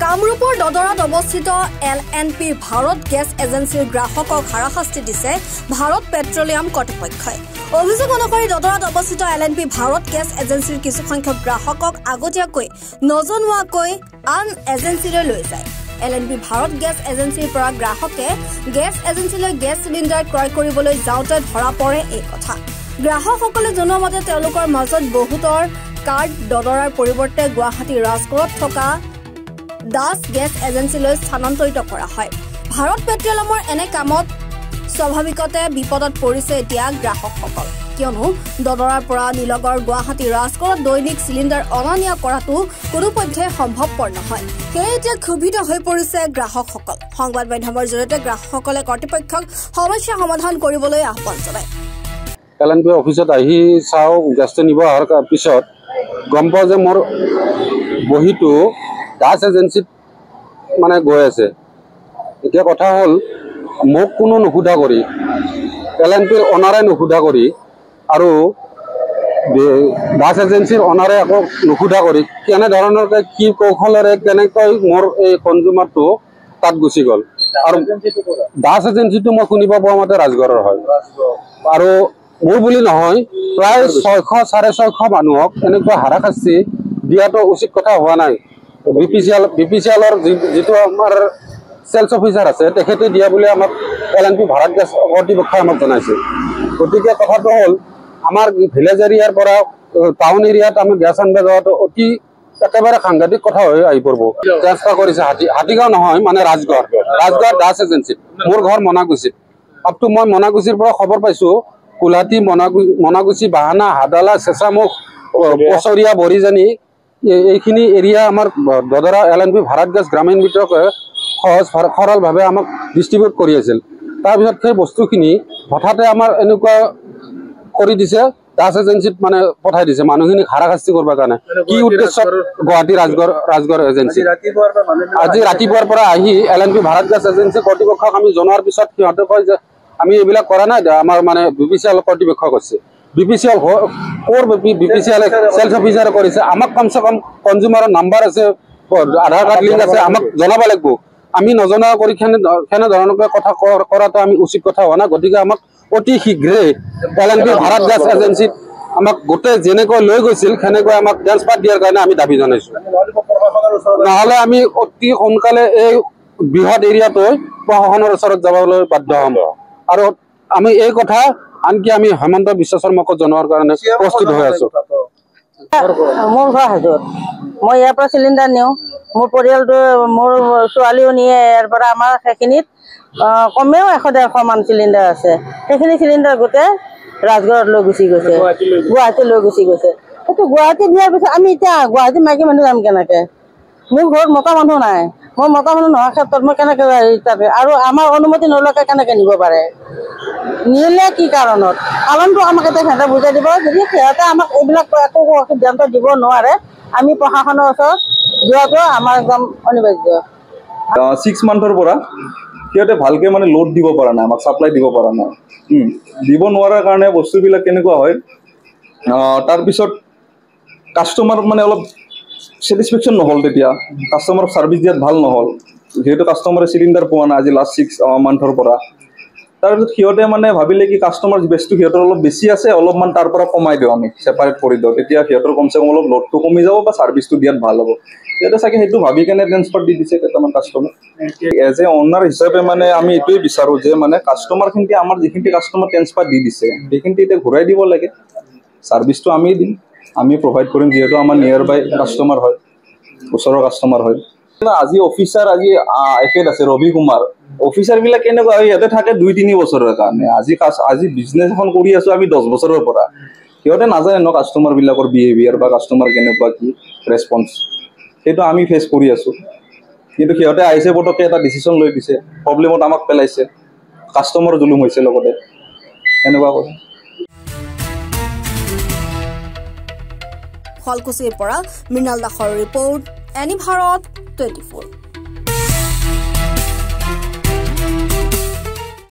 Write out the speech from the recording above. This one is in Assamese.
কামৰূপৰ দদৰাত অৱস্থিত LNP ভাৰত গেছ এজেন্সিৰ গ্ৰাহকক হাৰাশাস্তি দিছে ভাৰত পেট্ৰলিয়াম কৰ্তৃপক্ষই। অভিযোগ অনুসৰি দদৰাত অৱস্থিত LNP ভাৰত গেছ এজেন্সিৰ কিছু সংখ্যক গ্ৰাহকক আগতীয়াকৈ নজনোৱাকৈ আন এজেন্সিলৈ লৈ যায়। LNP ভাৰত গেছ এজেন্সিৰ পৰা গ্ৰাহকে গেছ এজেন্সিলৈ গেছ চিলিণ্ডাৰ ক্ৰয় কৰিবলৈ যাওঁতে ধৰা পৰে এই কথা। গ্ৰাহকসকলে জনোৱা মতে তেওঁলোকৰ মাজত বহুতৰ কাৰ্ড দদৰাৰ পৰিৱৰ্তে গুৱাহাটী ৰাজগড়ত থকা দাস গেছ এজেন্সিলৈ স্থানান্তৰিত কৰা হয়। ভাৰত পেট্ৰলিয়ামৰ এনে কামত স্বাভাৱিকতে বিপদত পৰিছে এতিয়া গ্ৰাহকসকল, কিয়নো দদৰাৰ পৰা নিলগৰ গুৱাহাটী ৰাজগড়ত দৈনিক চিলিণ্ডাৰ অনা নিয়া কৰাটো কোনোপধ্যে সম্ভৱপৰ নহয়। সেয়ে এতিয়া ক্ষোভিত হৈ পৰিছে গ্ৰাহকসকল। সংবাদ মাধ্যমৰ জৰিয়তে গ্ৰাহকসকলে কৰ্তৃপক্ষক সমস্যা সমাধান কৰিবলৈ আহ্বান জনায়। LNP অফিচত আহি চাওঁ, গেছটো নিব অহাৰ পিছত গম পাওঁ যে মোৰ বহীটো দাস এজেন্সিত মানে গৈ আছে। এতিয়া কথা হ'ল, মোক কোনো নুসুধা কৰি LNPৰ অনাৰে নুসুধা কৰি আৰু দাস এজেন্সিৰ অনাৰে আকৌ নুসুধা কৰি কেনেধৰণৰ কি কৌশলেৰে কেনেকৈ মোৰ এই কনজিউমাৰটো তাত গুচি গ'ল। আৰু দাস এজেন্সিটো মই শুনিব পোৱা মতে ৰাজগড়ৰ হয়। আৰু মোৰ বুলি নহয়, প্ৰায় 600-650 মানুহক এনেকুৱা হাৰাশাস্তি দিয়াটো উচিত কথা হোৱা নাই। BPCLৰ যিটো আমাৰ চেলছ অফিচাৰ আছে তেখেতে দিয়া বুলি আমাক LNP ভাৰত গেছ কৰ্তৃপক্ষই আমাক জনাইছে। গতিকে কথাটো হ'ল, আমাৰ ভিলেজ এৰিয়াৰ পৰা টাউন এৰিয়াত আমি গেছ আনিব যোৱাটো অতি একেবাৰে সাংঘাতিক কথা হৈ আহি পৰিব। ট্ৰেন্সফাৰ কৰিছে হাতীগাঁও নহয়, মানে ৰাজগড় দাস এজেন্সিত। মোৰ ঘৰ মনাগুচিত। আপটো মই মনাগুচিৰ পৰা খবৰ পাইছোঁ, কোলাহাটী, মনাগুচি, বাহানা, হাদালা, চেঁচামুখ, পচৰীয়া, বৰিজানি এইখিনি এৰিয়া আমাৰ দদৰা LNP ভাৰত গেছ গ্ৰামীণ বিতৰকে সহজ সৰলভাৱে আমাক ডিষ্ট্ৰিবিউট কৰি আছিল। তাৰপিছত সেই বস্তুখিনি হঠাতে আমাৰ এনেকুৱা কৰি দিছে, দাস এজেন্সিত মানে পঠাই দিছে মানুহখিনিক হাৰাশাস্তি কৰিবৰ কাৰণে। কি উদ্দেশ্যত? গুৱাহাটী ৰাজগড় এজেন্সি আজি ৰাতিপুৱাৰ পৰা আহি LNP ভাৰত গেছ এজেন্সি কৰ্তৃপক্ষক আমি জনোৱাৰ পিছত সিহঁতে কয় যে আমি এইবিলাক কৰা নাই, আমাৰ মানে BPCL কৰ্তৃপক্ষ কৰিছে। BPCL ক'ৰ BPCL চেলছ অফিচাৰে কৰিছে? আমাক কমচে কম কনজিউমাৰৰ নাম্বাৰ আছে, আধাৰ কাৰ্ড লিংক আছে, আমাক জনাব লাগিব। আমি নজনা কৰি কেনেধৰণকৈ কথা কৰাটো আমি উচিত কথা হোৱা নাই। গতিকে আমাক অতি শীঘ্ৰে LNP ভাৰত গেছ এজেন্সিত আমাক গোটেই যেনেকৈ লৈ গৈছিল সেনেকৈ আমাক ট্ৰেন্সফাৰ দিয়াৰ কাৰণে আমি দাবী জনাইছোঁ। নহ'লে আমি অতি সোনকালে এই বৃহৎ এৰিয়াটোৱে প্ৰশাসনৰ ওচৰত যাবলৈ বাধ্য হ'ম। আৰু আমি এই কথা আনকি আমি হেমন্ত বিশ্ব শৰ্মাক জনোৱাৰ কাৰণে প্ৰস্তুত হৈ আছোঁ। মোৰ ঘৰ হাজোত। মই ইয়াৰ পৰা চিলিণ্ডাৰ নিওঁ, মোৰ পৰিয়ালটো, মোৰ ছোৱালীও নিয়ে ইয়াৰ পৰা। আমাৰ সেইখিনিত কমেও 100-150 মান চিলিণ্ডাৰ আছে। সেইখিনি চিলিণ্ডাৰ গোটেই ৰাজগড়ত লৈ গুচি গৈছে, গুৱাহাটী লৈ গুচি গৈছে। সেইটো গুৱাহাটী দিয়াৰ পিছত আমি এতিয়া গুৱাহাটী মাইকী মানুহ যাম কেনেকৈ? মোৰ ঘৰত মতা মানুহ নাই। মই মতা মানুহ নোহোৱাৰ ক্ষেত্ৰত মই কেনেকৈ তাতে, আৰু আমাৰ অনুমতি নোলোৱাকৈ কেনেকৈ নিব পাৰে? নিলে কি কাৰণত? কাৰণটো আমাক এতিয়া সিহঁতে বুজাই দিব। যদি সিহঁতে আমাক এইবিলাক একো সিদ্ধান্ত দিব নোৱাৰে, আমি প্ৰশাসনৰ ওচৰত যোৱাটো আমাৰ একদম অনিবাৰ্য। 6 মান্থৰ পৰা সিহঁতে ভালকৈ মানে লোড দিব পৰা নাই, আমাক ছাপ্লাই দিব পৰা নাই। দিব নোৱাৰাৰ কাৰণে বস্তুবিলাক কেনেকুৱা হয়, তাৰপিছত কাষ্টমাৰ মানে অলপ ছেটিছফেকশ্যন নহ'ল। তেতিয়া কাষ্টমাৰক ছাৰ্ভিচ দিয়াত ভাল নহ'ল, যিহেতু কাষ্টমাৰে চিলিণ্ডাৰ পোৱা নাই আজি লাষ্ট 6 মান্থৰ পৰা। তাৰপিছত সিহঁতে মানে ভাবিলে কি কাষ্টমাৰ বেচটো সিহঁতৰ অলপ বেছি আছে, অলপমান তাৰ পৰা কমাই দিওঁ, আমি ছেপাৰেট কৰি দিওঁ, তেতিয়া সিহঁতৰ কমচে কম অলপ লোডটো কমি যাব বা ছাৰ্ভিচটো দিয়াত ভাল হ'ব। সিহঁতে চাগে সেইটো ভাবি কেনে ট্ৰেন্সফাৰ দি দিছে কেইটামান কাষ্টমাৰ। এজ এ অনাৰ হিচাপে মানে আমি এইটোৱে বিচাৰোঁ যে মানে কাষ্টমাৰখিনিকে আমাৰ যিখিনি কাষ্টমাৰ ট্ৰেন্সফাৰ দি দিছে সেইখিনি এতিয়া ঘূৰাই দিব লাগে। ছাৰ্ভিচটো আমি দিম, আমি প্ৰভাইড কৰিম, যিহেতু আমাৰ নিয়াৰ বাই কাষ্টমাৰ হয়, ওচৰৰ কাষ্টমাৰ হয়। আজি অফিচাৰ এখেত আছে ৰবি কুমাৰ। অফিচাৰবিলাক কেনেকুৱা হয়, সিহঁতে থাকে 2-3 বছৰৰ কাৰণে। আজি বিজনেছ এখন কৰি আছোঁ আমি 10 বছৰৰ পৰা। সিহঁতে নাজানে ন কাষ্টমাৰবিলাকৰ বিহেভিয়াৰ বা কাষ্টমাৰ কেনেকুৱা কি ৰেছপন্স, সেইটো আমি ফেচ কৰি আছোঁ। কিন্তু সিহঁতে আহিছে পটককৈ এটা ডিচিশ্যন লৈ দিছে, প্ৰব্লেমত আমাক পেলাইছে, কাষ্টমাৰ জুলুম হৈছে লগতে, এনেকুৱা কথা। শুৱালকুছিৰ পৰা মৃণাল দাসৰ ৰিপৰ্ট, এনি ভাৰত 24।